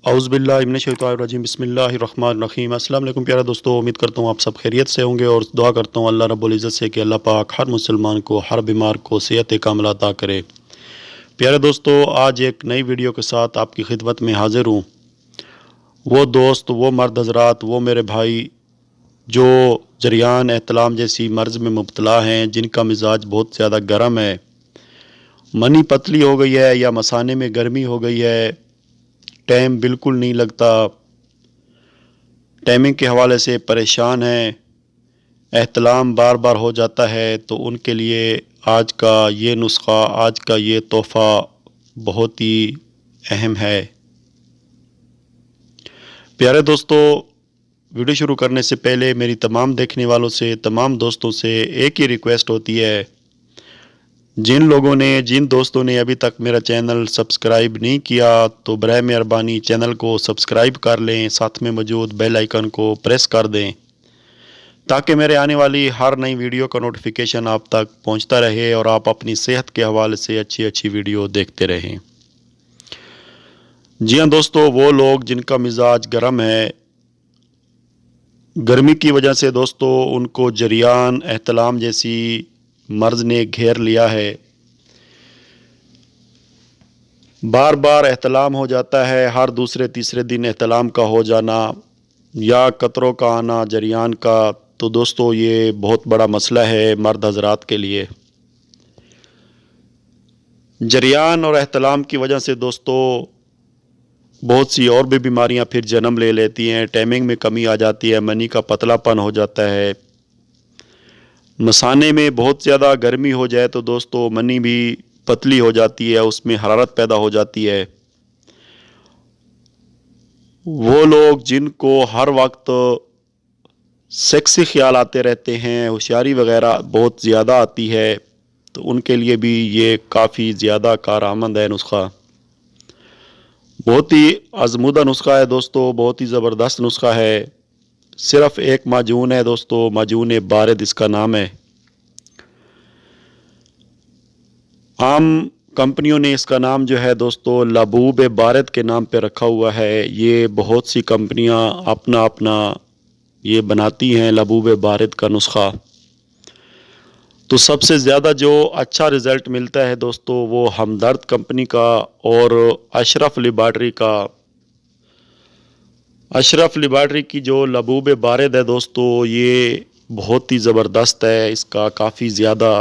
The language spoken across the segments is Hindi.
औज़ुबिल्लाहिमिनश्शैतानिर्रजीम बिस्मिल्लाहिर्रहमानिर्रहीम। अस्सलाम वालेकुम प्यारे दोस्तों, उम्मीद करता हूँ आप सब खैरियत से होंगे और दुआ करता हूँ अल्लाह रब्बुल इज़्ज़त से कि अल्लाह पाक हर मुसलमान को, हर बीमार को सेहत कामिला अता करे। प्यारे दोस्तों, आज एक नई वीडियो के साथ आपकी खिदमत में हाज़िर हूँ। वो दोस्त, वो मर्द हज़रात, वो मेरे भाई जो जरियान एहतलाम जैसी मर्ज़ में मुब्तला हैं, जिनका मिजाज बहुत ज़्यादा गर्म है, मनी पतली हो गई है या मसाने में गर्मी हो गई है, टाइम बिल्कुल नहीं लगता, टाइमिंग के हवाले से परेशान हैं, एहतलाम बार बार हो जाता है, तो उनके लिए आज का ये नुस्ख़ा, आज का ये तोहफ़ा बहुत ही अहम है। प्यारे दोस्तों, वीडियो शुरू करने से पहले मेरी तमाम देखने वालों से, तमाम दोस्तों से एक ही रिक्वेस्ट होती है, जिन दोस्तों ने अभी तक मेरा चैनल सब्सक्राइब नहीं किया तो बराए मेहरबानी चैनल को सब्सक्राइब कर लें, साथ में मौजूद बेल आइकन को प्रेस कर दें ताकि मेरे आने वाली हर नई वीडियो का नोटिफिकेशन आप तक पहुंचता रहे और आप अपनी सेहत के हवाले से अच्छी अच्छी वीडियो देखते रहें। जी हाँ दोस्तों, वो लोग जिनका मिजाज गर्म है, गर्मी की वजह से दोस्तों उनको जरियान एहतलाम जैसी मर्ज़ ने घेर लिया है, बार बार एहतलाम हो जाता है, हर दूसरे तीसरे दिन एहतलाम का हो जाना या कतरों का आना जरियान का, तो दोस्तों ये बहुत बड़ा मसला है मर्द हज़रात के लिए। जरियान और एहतलाम की वजह से दोस्तों बहुत सी और भी बीमारियां फिर जन्म ले लेती हैं, टाइमिंग में कमी आ जाती है, मनी का पतलापन हो जाता है, मसाने में बहुत ज़्यादा गर्मी हो जाए तो दोस्तों मनी भी पतली हो जाती है, उसमें हरारत पैदा हो जाती है। वो लोग जिनको हर वक्त सेक्सी ख्याल आते रहते हैं, होशियारी वगैरह बहुत ज़्यादा आती है, तो उनके लिए भी ये काफ़ी ज़्यादा कारआमद है नुस्ख़ा। बहुत ही आज़मूदा नुस्ख़ा है दोस्तों, बहुत ही ज़बरदस्त नुस्ख़ा है। सिर्फ़ एक माजून है दोस्तों, माजून बारिद इसका नाम है। आम कंपनियों ने इसका नाम जो है दोस्तों लबूब बारिद के नाम पे रखा हुआ है। ये बहुत सी कंपनियां अपना अपना ये बनाती हैं लबूब बारिद का नुस्ख़ा। तो सबसे ज़्यादा जो अच्छा रिज़ल्ट मिलता है दोस्तों वो हमदर्द कंपनी का और अशरफ लेबॉरेटरी का। अशरफ लेबॉरेटरी की जो लबूब बारिद है दोस्तों ये बहुत ही ज़बरदस्त है, इसका काफ़ी ज़्यादा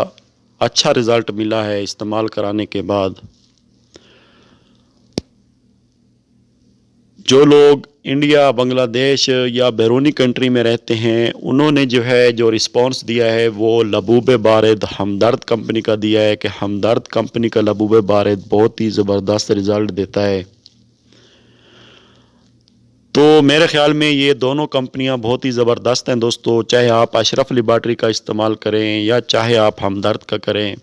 अच्छा रिज़ल्ट मिला है इस्तेमाल कराने के बाद। जो लोग इंडिया, बांग्लादेश या बैरूनी कंट्री में रहते हैं उन्होंने जो रिस्पांस दिया है वो लबूब बारिद हमदर्द कंपनी का दिया है कि हमदर्द कंपनी का लबूब बारिद बहुत ही ज़बरदस्त रिज़ल्ट देता है। तो मेरे ख़्याल में ये दोनों कंपनियां बहुत ही ज़बरदस्त हैं दोस्तों, चाहे आप अशरफ लेबॉरेटरी का इस्तेमाल करें या चाहे आप हमदर्द का करें,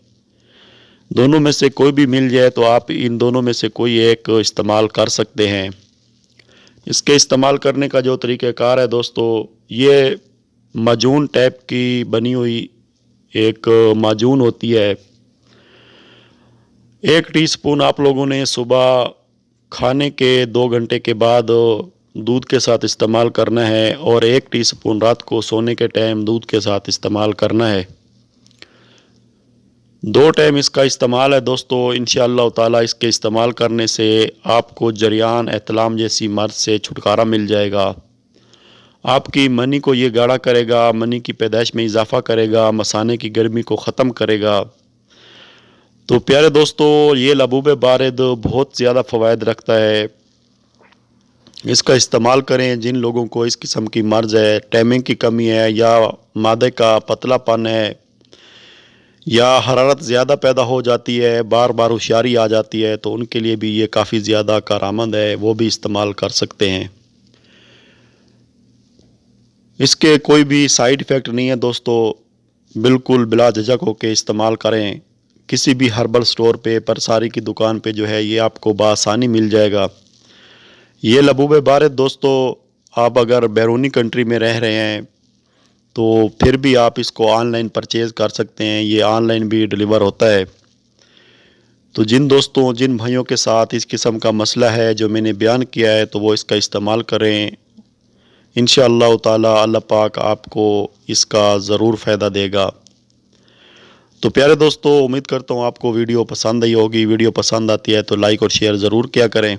दोनों में से कोई भी मिल जाए तो आप इन दोनों में से कोई एक इस्तेमाल कर सकते हैं। इसके इस्तेमाल करने का जो तरीक़ाकार है दोस्तों, ये माजून टाइप की बनी हुई एक माजून होती है। 1 टीस्पून आप लोगों ने सुबह खाने के 2 घंटे के बाद दूध के साथ इस्तेमाल करना है और 1 टीस्पून रात को सोने के टाइम दूध के साथ इस्तेमाल करना है। 2 टाइम इसका इस्तेमाल है दोस्तों। इंशाअल्लाह ताला इसके इस्तेमाल करने से आपको जरियान एहतलाम जैसी मर्ज़ से छुटकारा मिल जाएगा। आपकी मनी को ये गाढ़ा करेगा, मनी की पैदाइश में इजाफ़ा करेगा, मसाने की गर्मी को ख़त्म करेगा। तो प्यारे दोस्तों, ये लबूब बारिद बहुत ज़्यादा फ़वाइद रखता है, इसका इस्तेमाल करें। जिन लोगों को इस किस्म की मर्ज़ है, टाइमिंग की कमी है या मादे का पतलापन है या हरारत ज़्यादा पैदा हो जाती है, बार बार होशियारी आ जाती है, तो उनके लिए भी ये काफ़ी ज़्यादा कारआमद है, वो भी इस्तेमाल कर सकते हैं। इसके कोई भी साइड इफ़ेक्ट नहीं है दोस्तों, बिल्कुल बिला झिझक होकर इस्तेमाल करें। किसी भी हर्बल स्टोर पे, परसारी की दुकान पे जो है ये आपको बआसानी मिल जाएगा। ये लबूब बारिद दोस्तों आप अगर बैरूनी कंट्री में रह रहे हैं तो फिर भी आप इसको ऑनलाइन परचेज़ कर सकते हैं, ये ऑनलाइन भी डिलीवर होता है। तो जिन दोस्तों जिन भाइयों के साथ इस किस्म का मसला है जो मैंने बयान किया है, तो वो इसका इस्तेमाल करें। इंशाअल्लाह ताला अल्लाह पाक आपको इसका ज़रूर फ़ायदा देगा। तो प्यारे दोस्तों, उम्मीद करता हूँ आपको वीडियो पसंद आई होगी। वीडियो पसंद आती है तो लाइक और शेयर ज़रूर किया करें।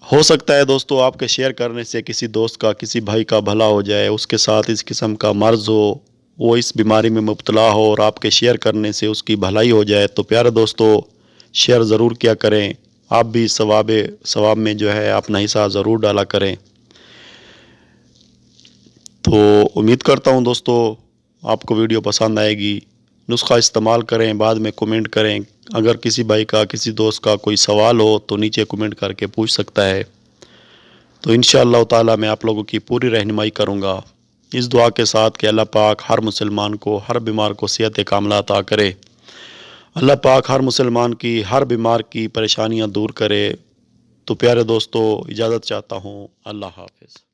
हो सकता है दोस्तों आपके शेयर करने से किसी दोस्त का, किसी भाई का भला हो जाए, उसके साथ इस किस्म का मर्ज़ हो, वो इस बीमारी में मुब्तला हो और आपके शेयर करने से उसकी भलाई हो जाए। तो प्यारे दोस्तों, शेयर ज़रूर किया करें। आप भी सवाब में जो है अपना हिस्सा ज़रूर डाला करें। तो उम्मीद करता हूँ दोस्तों आपको वीडियो पसंद आएगी। नुस्खा इस्तेमाल करें, बाद में कमेंट करें। अगर किसी भाई का, किसी दोस्त का कोई सवाल हो तो नीचे कमेंट करके पूछ सकता है। तो इंशाअल्लाह ताला मैं आप लोगों की पूरी रहनुमाई करूँगा, इस दुआ के साथ कि अल्लाह पाक हर मुसलमान को, हर बीमार को सेहत कामिला अता करे। अल्लाह पाक हर मुसलमान की, हर बीमार की परेशानियाँ दूर करे। तो प्यारे दोस्तों, इजाज़त चाहता हूँ। अल्लाह हाफ़िज़।